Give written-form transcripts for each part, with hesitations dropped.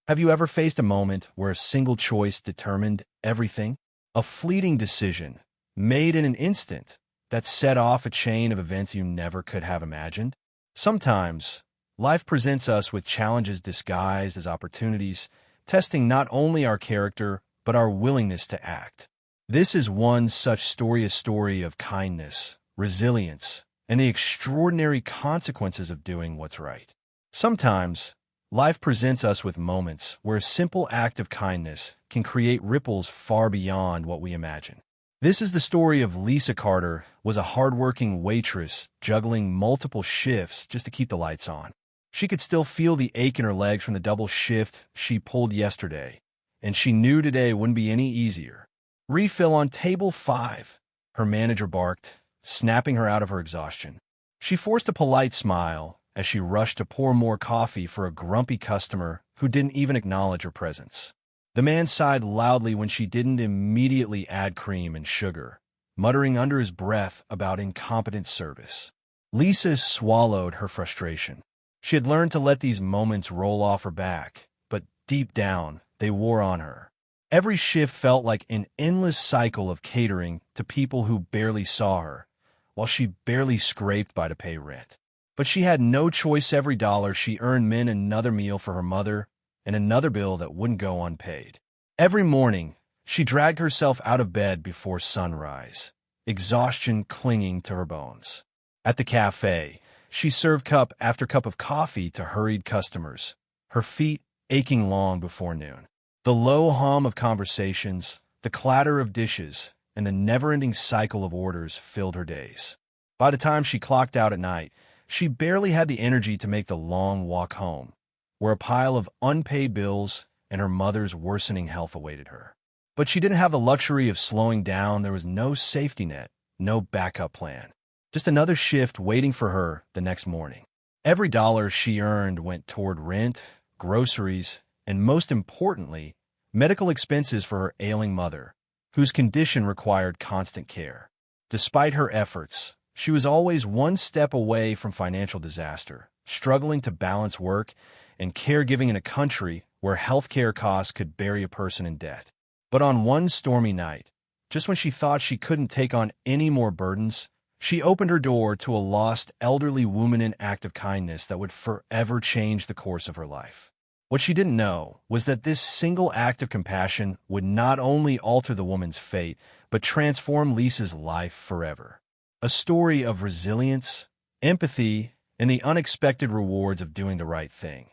Have you ever faced a moment where a single choice determined everything? A fleeting decision, made in an instant, that set off a chain of events you never could have imagined? Sometimes, life presents us with challenges disguised as opportunities, testing not only our character, but our willingness to act. This is one such story, a story of kindness, resilience, and the extraordinary consequences of doing what's right. Sometimes, life presents us with moments where a simple act of kindness can create ripples far beyond what we imagine. This is the story of Lisa Carter, was a hardworking waitress juggling multiple shifts just to keep the lights on. She could still feel the ache in her legs from the double shift she pulled yesterday, and she knew today wouldn't be any easier. "Refill on table 5, her manager barked, snapping her out of her exhaustion. She forced a polite smile as she rushed to pour more coffee for a grumpy customer who didn't even acknowledge her presence. The man sighed loudly when she didn't immediately add cream and sugar, muttering under his breath about incompetent service. Lisa swallowed her frustration. She had learned to let these moments roll off her back, but deep down, they wore on her. Every shift felt like an endless cycle of catering to people who barely saw her, while she barely scraped by to pay rent. But she had no choice. Every dollar she earned meant another meal for her mother and another bill that wouldn't go unpaid. Every morning, she dragged herself out of bed before sunrise, exhaustion clinging to her bones. At the cafe, she served cup after cup of coffee to hurried customers, her feet aching long before noon. The low hum of conversations, the clatter of dishes, and the never-ending cycle of orders filled her days. By the time she clocked out at night, she barely had the energy to make the long walk home, where a pile of unpaid bills and her mother's worsening health awaited her. But she didn't have the luxury of slowing down. There was no safety net, no backup plan. Just another shift waiting for her the next morning. Every dollar she earned went toward rent, groceries, and most importantly, medical expenses for her ailing mother, whose condition required constant care. Despite her efforts, she was always one step away from financial disaster, struggling to balance work and caregiving in a country where healthcare costs could bury a person in debt. But on one stormy night, just when she thought she couldn't take on any more burdens, she opened her door to a lost elderly woman, in an act of kindness that would forever change the course of her life. What she didn't know was that this single act of compassion would not only alter the woman's fate, but transform Lisa's life forever. A story of resilience, empathy, and the unexpected rewards of doing the right thing.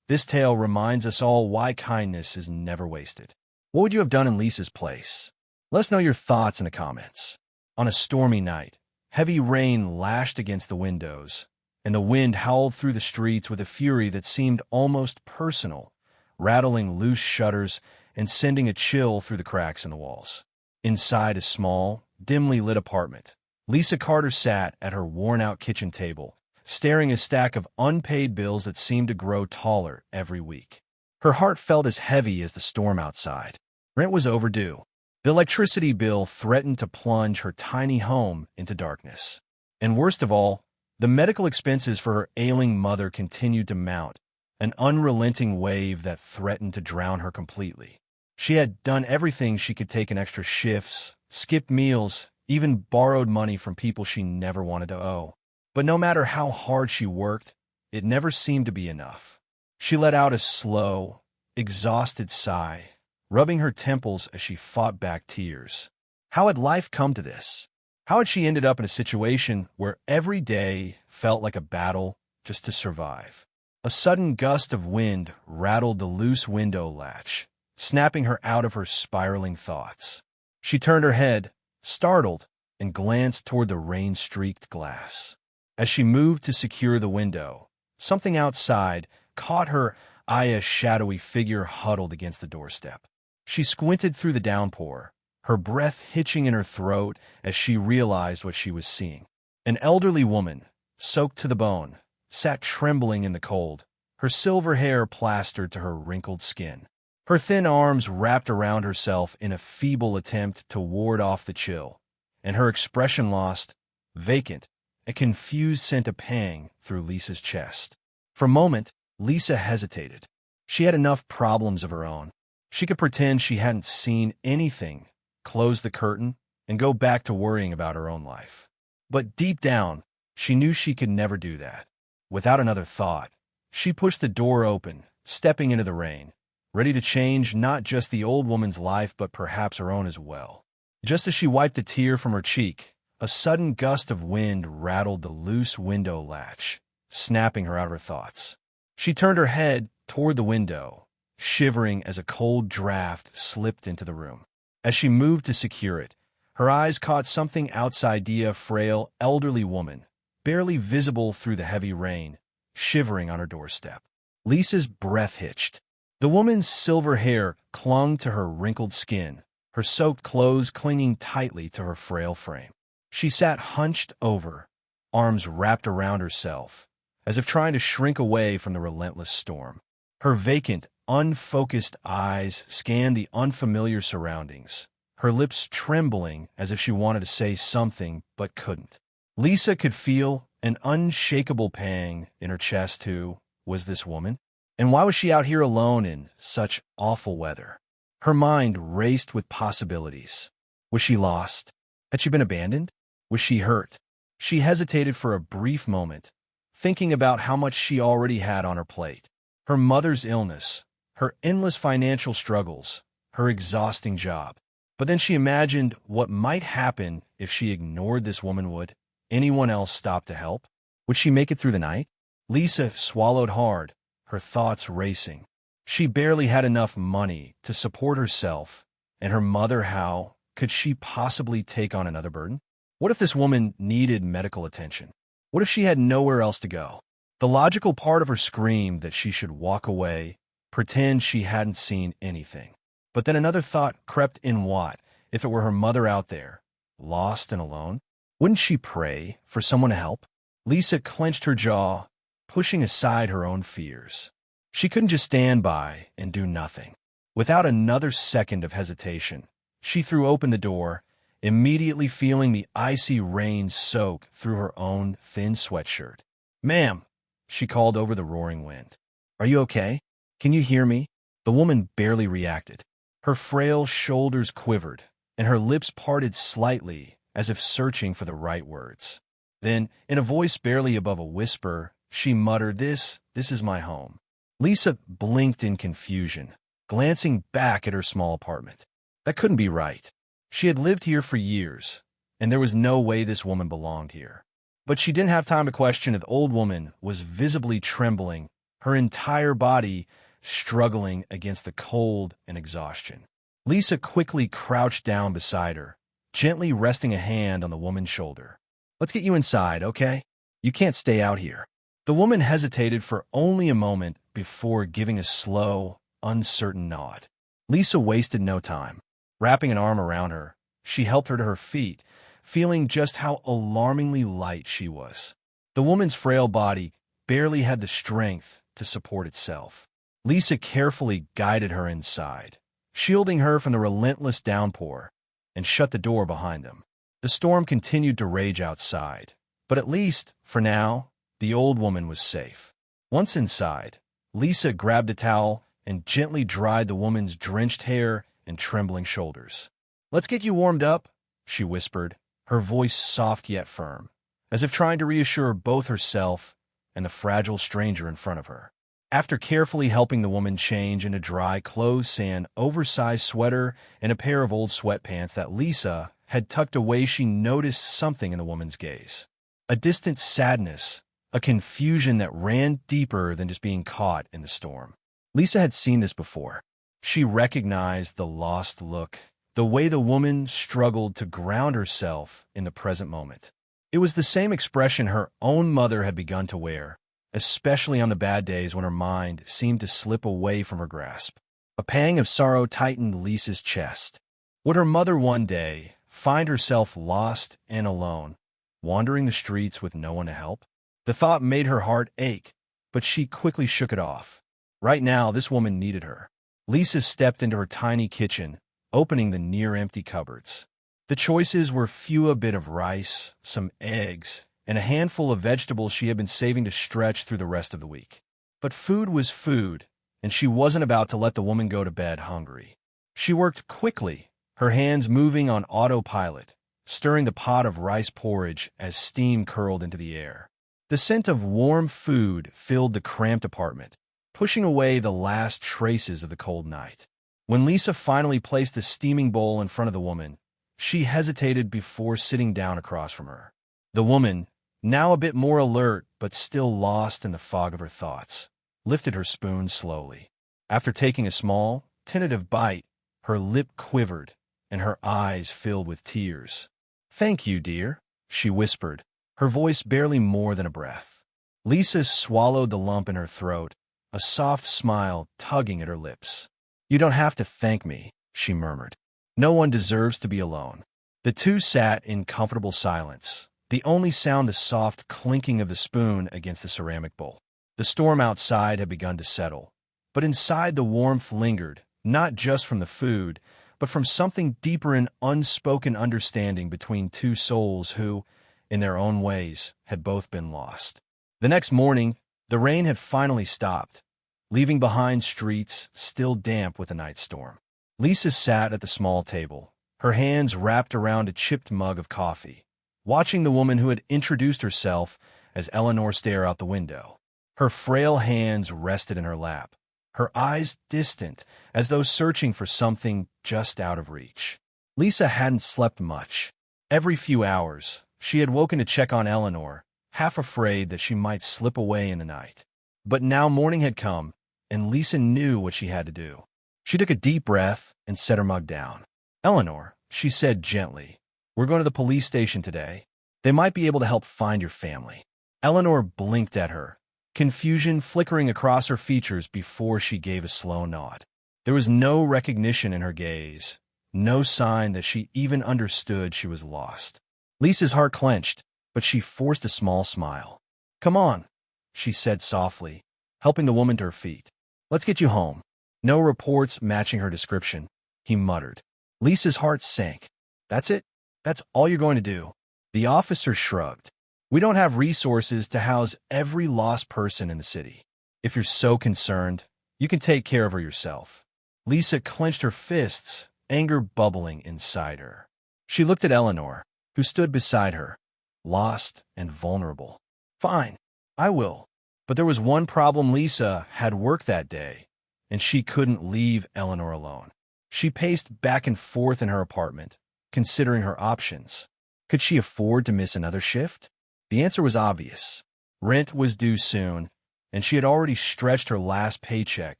This tale reminds us all why kindness is never wasted. What would you have done in Lisa's place? Let us know your thoughts in the comments. On a stormy night, heavy rain lashed against the windows, and the wind howled through the streets with a fury that seemed almost personal, rattling loose shutters and sending a chill through the cracks in the walls. Inside a small, dimly lit apartment, Lisa Carter sat at her worn-out kitchen table, staring at a stack of unpaid bills that seemed to grow taller every week. Her heart felt as heavy as the storm outside. Rent was overdue. The electricity bill threatened to plunge her tiny home into darkness. And worst of all, the medical expenses for her ailing mother continued to mount, an unrelenting wave that threatened to drown her completely. She had done everything she could: taken extra shifts, skipped meals, even borrowed money from people she never wanted to owe. But no matter how hard she worked, it never seemed to be enough. She let out a slow, exhausted sigh, rubbing her temples as she fought back tears. How had life come to this? How had she ended up in a situation where every day felt like a battle just to survive? A sudden gust of wind rattled the loose window latch, snapping her out of her spiraling thoughts. She turned her head, startled, and glanced toward the rain-streaked glass. As she moved to secure the window, something outside caught her eye: a shadowy figure huddled against the doorstep. She squinted through the downpour, her breath hitching in her throat as she realized what she was seeing. An elderly woman, soaked to the bone, sat trembling in the cold, her silver hair plastered to her wrinkled skin. Her thin arms wrapped around herself in a feeble attempt to ward off the chill, and her expression lost, vacant, a confused sent a pang through Lisa's chest. For a moment, Lisa hesitated. She had enough problems of her own. She could pretend she hadn't seen anything, close the curtain, and go back to worrying about her own life. But deep down, she knew she could never do that. Without another thought, she pushed the door open, stepping into the rain, ready to change not just the old woman's life but perhaps her own as well. Just as she wiped a tear from her cheek, a sudden gust of wind rattled the loose window latch, snapping her out of her thoughts. She turned her head toward the window, shivering as a cold draft slipped into the room. As she moved to secure it, her eyes caught something outside a frail, elderly woman, barely visible through the heavy rain, shivering on her doorstep. Lisa's breath hitched. The woman's silver hair clung to her wrinkled skin, her soaked clothes clinging tightly to her frail frame. She sat hunched over, arms wrapped around herself, as if trying to shrink away from the relentless storm. Her vacant, unfocused eyes scanned the unfamiliar surroundings, her lips trembling as if she wanted to say something but couldn't. Lisa could feel an unshakable pang in her chest. Who was this woman? And why was she out here alone in such awful weather? Her mind raced with possibilities. Was she lost? Had she been abandoned? Was she hurt? She hesitated for a brief moment, thinking about how much she already had on her plate. Her mother's illness, her endless financial struggles, her exhausting job. But then she imagined what might happen if she ignored this woman. Would anyone else stop to help? Would she make it through the night? Lisa swallowed hard, her thoughts racing. She barely had enough money to support herself and her mother. How could she possibly take on another burden? What if this woman needed medical attention? What if she had nowhere else to go? The logical part of her screamed that she should walk away, pretend she hadn't seen anything. But then another thought crept in. What if it were her mother out there, lost and alone? Wouldn't she pray for someone to help? Lisa clenched her jaw, pushing aside her own fears. She couldn't just stand by and do nothing. Without another second of hesitation, she threw open the door, immediately feeling the icy rain soak through her own thin sweatshirt. "Ma'am," she called over the roaring wind. "Are you okay? Can you hear me?" The woman barely reacted. Her frail shoulders quivered, and her lips parted slightly as if searching for the right words. Then, in a voice barely above a whisper, she muttered, This is my home." Lisa blinked in confusion, glancing back at her small apartment. That couldn't be right. She had lived here for years, and there was no way this woman belonged here. But she didn't have time to question it. The old woman was visibly trembling, her entire body struggling against the cold and exhaustion. Lisa quickly crouched down beside her, gently resting a hand on the woman's shoulder. "Let's get you inside, okay? You can't stay out here." The woman hesitated for only a moment before giving a slow, uncertain nod. Lisa wasted no time. Wrapping an arm around her, she helped her to her feet, feeling just how alarmingly light she was. The woman's frail body barely had the strength to support itself. Lisa carefully guided her inside, shielding her from the relentless downpour, and shut the door behind them. The storm continued to rage outside, but at least, for now, the old woman was safe. Once inside, Lisa grabbed a towel and gently dried the woman's drenched hair and trembling shoulders. "Let's get you warmed up," she whispered, her voice soft yet firm, as if trying to reassure both herself and the fragile stranger in front of her. After carefully helping the woman change into dry clothes, an oversized sweater, and a pair of old sweatpants that Lisa had tucked away, she noticed something in the woman's gaze. A distant sadness, a confusion that ran deeper than just being caught in the storm. Lisa had seen this before. She recognized the lost look, the way the woman struggled to ground herself in the present moment. It was the same expression her own mother had begun to wear, especially on the bad days when her mind seemed to slip away from her grasp. A pang of sorrow tightened Lisa's chest. Would her mother one day find herself lost and alone, wandering the streets with no one to help? The thought made her heart ache, but she quickly shook it off. Right now, this woman needed her. Lisa stepped into her tiny kitchen, opening the near-empty cupboards. The choices were few: a bit of rice, some eggs, and a handful of vegetables she had been saving to stretch through the rest of the week. But food was food, and she wasn't about to let the woman go to bed hungry. She worked quickly, her hands moving on autopilot, stirring the pot of rice porridge as steam curled into the air. The scent of warm food filled the cramped apartment, pushing away the last traces of the cold night. When Lisa finally placed the steaming bowl in front of the woman, she hesitated before sitting down across from her. The woman, now a bit more alert but still lost in the fog of her thoughts, lifted her spoon slowly. After taking a small, tentative bite, her lip quivered and her eyes filled with tears. "Thank you, dear," she whispered, her voice barely more than a breath. Lisa swallowed the lump in her throat, a soft smile tugging at her lips. "You don't have to thank me," she murmured. "No one deserves to be alone." The two sat in comfortable silence, the only sound the soft clinking of the spoon against the ceramic bowl. The storm outside had begun to settle, but inside the warmth lingered, not just from the food, but from something deeper in unspoken understanding between two souls who, in their own ways, had both been lost. The next morning, the rain had finally stopped, leaving behind streets still damp with the night storm. Lisa sat at the small table, her hands wrapped around a chipped mug of coffee, watching the woman who had introduced herself as Eleanor stare out the window. Her frail hands rested in her lap, her eyes distant, as though searching for something just out of reach. Lisa hadn't slept much. Every few hours, she had woken to check on Eleanor, half afraid that she might slip away in the night. But now morning had come, and Lisa knew what she had to do. She took a deep breath and set her mug down. "Eleanor," she said gently, "we're going to the police station today. They might be able to help find your family." Eleanor blinked at her, confusion flickering across her features before she gave a slow nod. There was no recognition in her gaze, no sign that she even understood she was lost. Lisa's heart clenched, but she forced a small smile. "Come on," she said softly, helping the woman to her feet. "Let's get you home." "No reports matching her description," he muttered. Lisa's heart sank. "That's it? That's all you're going to do?" The officer shrugged. "We don't have resources to house every lost person in the city. If you're so concerned, you can take care of her yourself." Lisa clenched her fists, anger bubbling inside her. She looked at Eleanor, who stood beside her, lost and vulnerable. "Fine, I will." But there was one problem. Lisa had work that day, and she couldn't leave Eleanor alone. She paced back and forth in her apartment, considering her options. Could she afford to miss another shift? The answer was obvious. Rent was due soon, and she had already stretched her last paycheck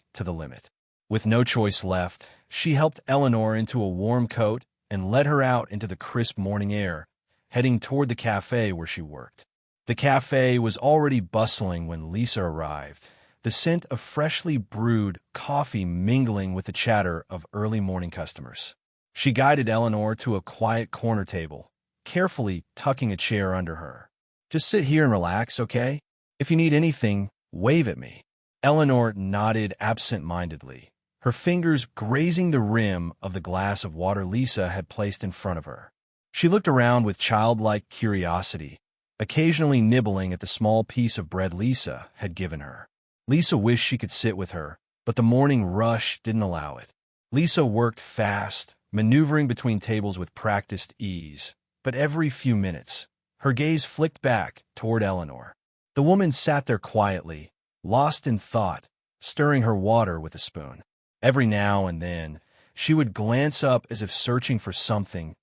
to the limit. With no choice left, she helped Eleanor into a warm coat and led her out into the crisp morning air, heading toward the cafe where she worked. The cafe was already bustling when Lisa arrived, the scent of freshly brewed coffee mingling with the chatter of early morning customers. She guided Eleanor to a quiet corner table, carefully tucking a chair under her. "Just sit here and relax, okay? If you need anything, wave at me." Eleanor nodded absent-mindedly, her fingers grazing the rim of the glass of water Lisa had placed in front of her. She looked around with childlike curiosity, occasionally nibbling at the small piece of bread Lisa had given her. Lisa wished she could sit with her, but the morning rush didn't allow it. Lisa worked fast, maneuvering between tables with practiced ease, but every few minutes, her gaze flicked back toward Eleanor. The woman sat there quietly, lost in thought, stirring her water with a spoon. Every now and then, she would glance up as if searching for something,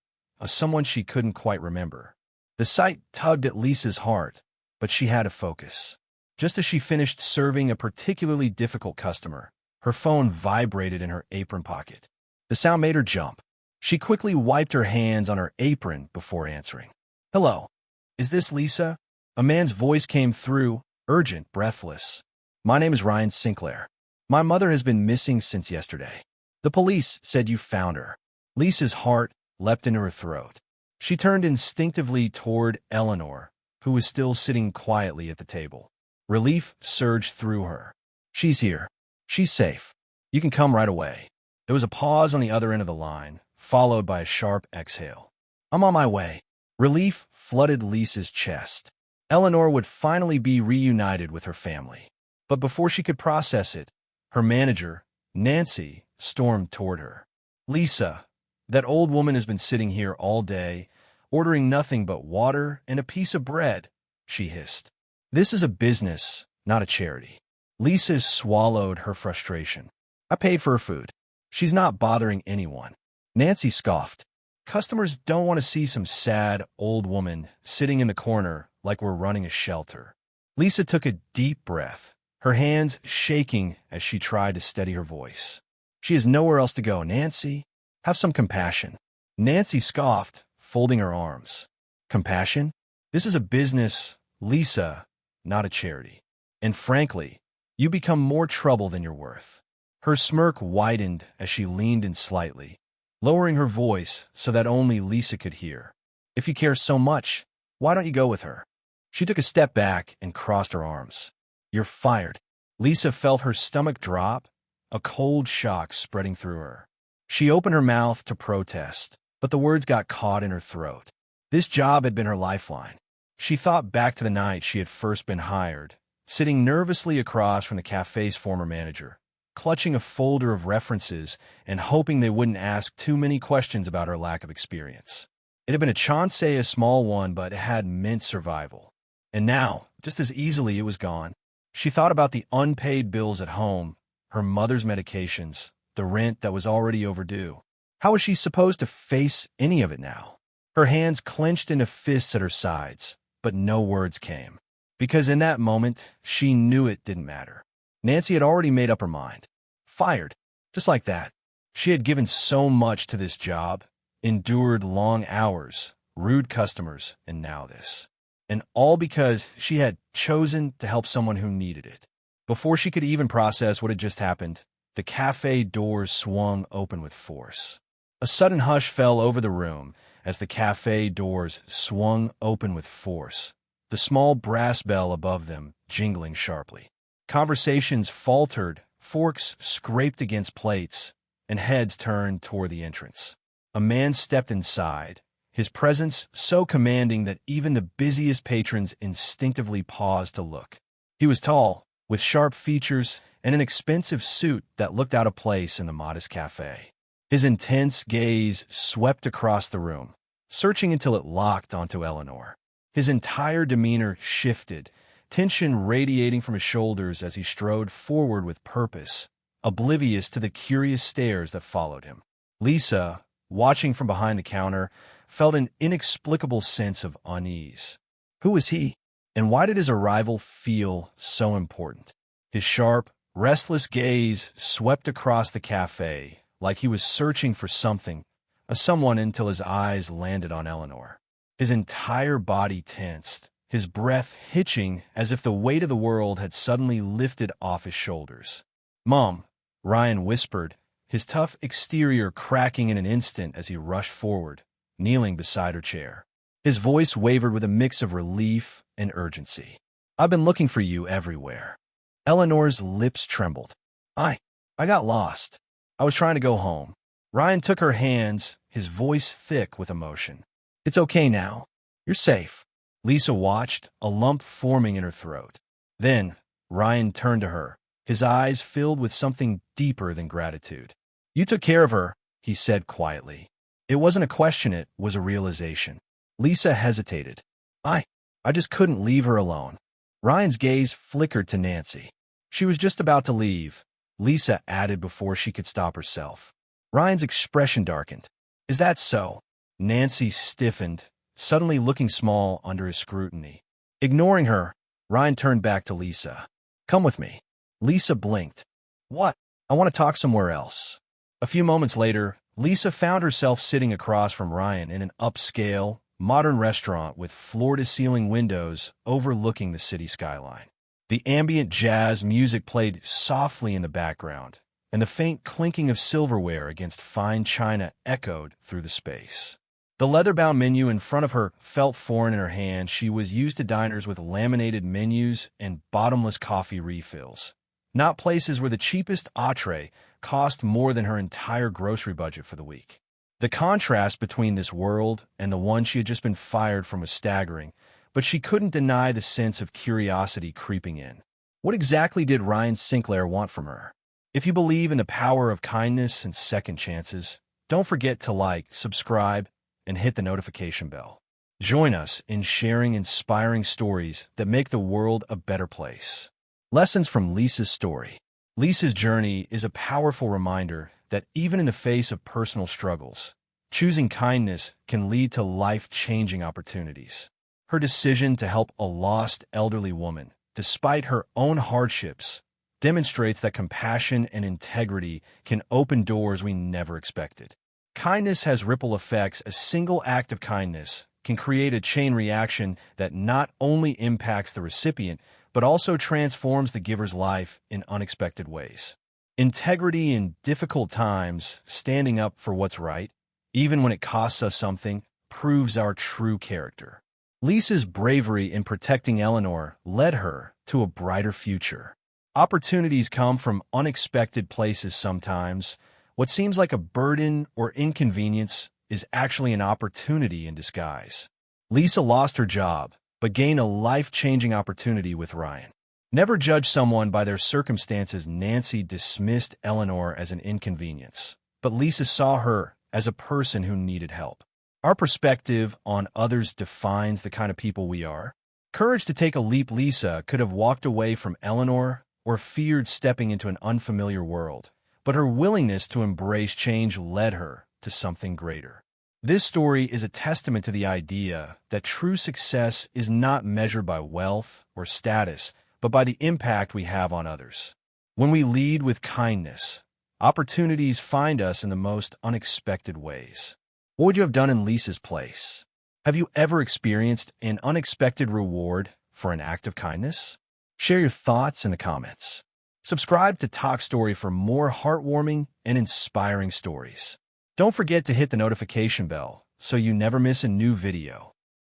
someone she couldn't quite remember. The sight tugged at Lisa's heart, but she had to focus. Just as she finished serving a particularly difficult customer, her phone vibrated in her apron pocket. The sound made her jump. She quickly wiped her hands on her apron before answering. "Hello. Is this Lisa?" A man's voice came through, urgent, breathless. "My name is Ryan Sinclair. My mother has been missing since yesterday. The police said you found her." Lisa's heart leapt into her throat. She turned instinctively toward Eleanor, who was still sitting quietly at the table. Relief surged through her. "She's here. She's safe. You can come right away." There was a pause on the other end of the line, followed by a sharp exhale. "I'm on my way." Relief flooded Lisa's chest. Eleanor would finally be reunited with her family. But before she could process it, Her manager, Nancy, stormed toward her. "Lisa, that old woman has been sitting here all day, ordering nothing but water and a piece of bread," she hissed. "This is a business, not a charity." Lisa swallowed her frustration. "I paid for her food. She's not bothering anyone." Nancy scoffed. "Customers don't want to see some sad old woman sitting in the corner like we're running a shelter." Lisa took a deep breath, her hands shaking as she tried to steady her voice. "She has nowhere else to go, Nancy. Have some compassion." Nancy scoffed, folding her arms. "Compassion? This is a business, Lisa, not a charity. And frankly, you become more trouble than you're worth." Her smirk widened as she leaned in slightly, lowering her voice so that only Lisa could hear. "If you care so much, why don't you go with her?" She took a step back and crossed her arms. "You're fired." Lisa felt her stomach drop, a cold shock spreading through her. She opened her mouth to protest, but the words got caught in her throat. This job had been her lifeline. She thought back to the night she had first been hired, sitting nervously across from the cafe's former manager, clutching a folder of references and hoping they wouldn't ask too many questions about her lack of experience. It had been a chance, a small one, but it had meant survival. And now, just as easily, it was gone. She thought about the unpaid bills at home, her mother's medications, the rent that was already overdue. How was she supposed to face any of it now? Her hands clenched into fists at her sides, but no words came. Because in that moment, she knew it didn't matter. Nancy had already made up her mind. Fired. Just like that. She had given so much to this job, endured long hours, rude customers, and now this. And all because she had chosen to help someone who needed it. Before she could even process what had just happened, the cafe doors swung open with force. A sudden hush fell over the room as the cafe doors swung open with force, the small brass bell above them jingling sharply. Conversations faltered, forks scraped against plates, and heads turned toward the entrance. A man stepped inside, his presence so commanding that even the busiest patrons instinctively paused to look. He was tall, with sharp features and an expensive suit that looked out of place in the modest cafe. His intense gaze swept across the room, searching until it locked onto Eleanor. His entire demeanor shifted, tension radiating from his shoulders as he strode forward with purpose, oblivious to the curious stares that followed him. Lisa, watching from behind the counter, felt an inexplicable sense of unease. Who was he? And why did his arrival feel so important? His sharp, restless gaze swept across the cafe, like he was searching for something, a someone, until his eyes landed on Eleanor. His entire body tensed, his breath hitching as if the weight of the world had suddenly lifted off his shoulders. "Mom," Ryan whispered, his tough exterior cracking in an instant as he rushed forward, kneeling beside her chair. His voice wavered with a mix of relief and urgency. "I've been looking for you everywhere." Eleanor's lips trembled. I got lost. I was trying to go home." Ryan took her hands, his voice thick with emotion. "It's okay now. You're safe." Lisa watched, a lump forming in her throat. Then, Ryan turned to her, his eyes filled with something deeper than gratitude. "You took care of her," he said quietly. It wasn't a question, it was a realization. Lisa hesitated. I just couldn't leave her alone." Ryan's gaze flickered to Nancy. "She was just about to leave," Lisa added before she could stop herself. Ryan's expression darkened. "Is that so?" Nancy stiffened, suddenly looking small under his scrutiny. Ignoring her, Ryan turned back to Lisa. "Come with me." Lisa blinked. "What?" "I want to talk somewhere else." A few moments later, Lisa found herself sitting across from Ryan in an upscale, modern restaurant with floor-to-ceiling windows overlooking the city skyline. The ambient jazz music played softly in the background, and the faint clinking of silverware against fine china echoed through the space. The leather-bound menu in front of her felt foreign in her hand. She was used to diners with laminated menus and bottomless coffee refills, not places where the cheapest entree cost more than her entire grocery budget for the week. The contrast between this world and the one she had just been fired from was staggering, but she couldn't deny the sense of curiosity creeping in. What exactly did Ryan Sinclair want from her? If you believe in the power of kindness and second chances, don't forget to like, subscribe, and hit the notification bell. Join us in sharing inspiring stories that make the world a better place. Lessons from Lisa's story. Lisa's journey is a powerful reminder that even in the face of personal struggles, choosing kindness can lead to life-changing opportunities. Her decision to help a lost elderly woman, despite her own hardships, demonstrates that compassion and integrity can open doors we never expected. Kindness has ripple effects. A single act of kindness can create a chain reaction that not only impacts the recipient, but also transforms the giver's life in unexpected ways. Integrity in difficult times, standing up for what's right, even when it costs us something, proves our true character. Lisa's bravery in protecting Eleanor led her to a brighter future. Opportunities come from unexpected places sometimes. What seems like a burden or inconvenience is actually an opportunity in disguise. Lisa lost her job, but gained a life-changing opportunity with Ryan. Never judge someone by their circumstances. Nancy dismissed Eleanor as an inconvenience, but Lisa saw her as a person who needed help. Our perspective on others defines the kind of people we are. Courage to take a leap. Lisa could have walked away from Eleanor or feared stepping into an unfamiliar world, but her willingness to embrace change led her to something greater. This story is a testament to the idea that true success is not measured by wealth or status, but by the impact we have on others. When we lead with kindness, opportunities find us in the most unexpected ways. What would you have done in Lisa's place? Have you ever experienced an unexpected reward for an act of kindness? Share your thoughts in the comments. Subscribe to Toch Story for more heartwarming and inspiring stories. Don't forget to hit the notification bell so you never miss a new video.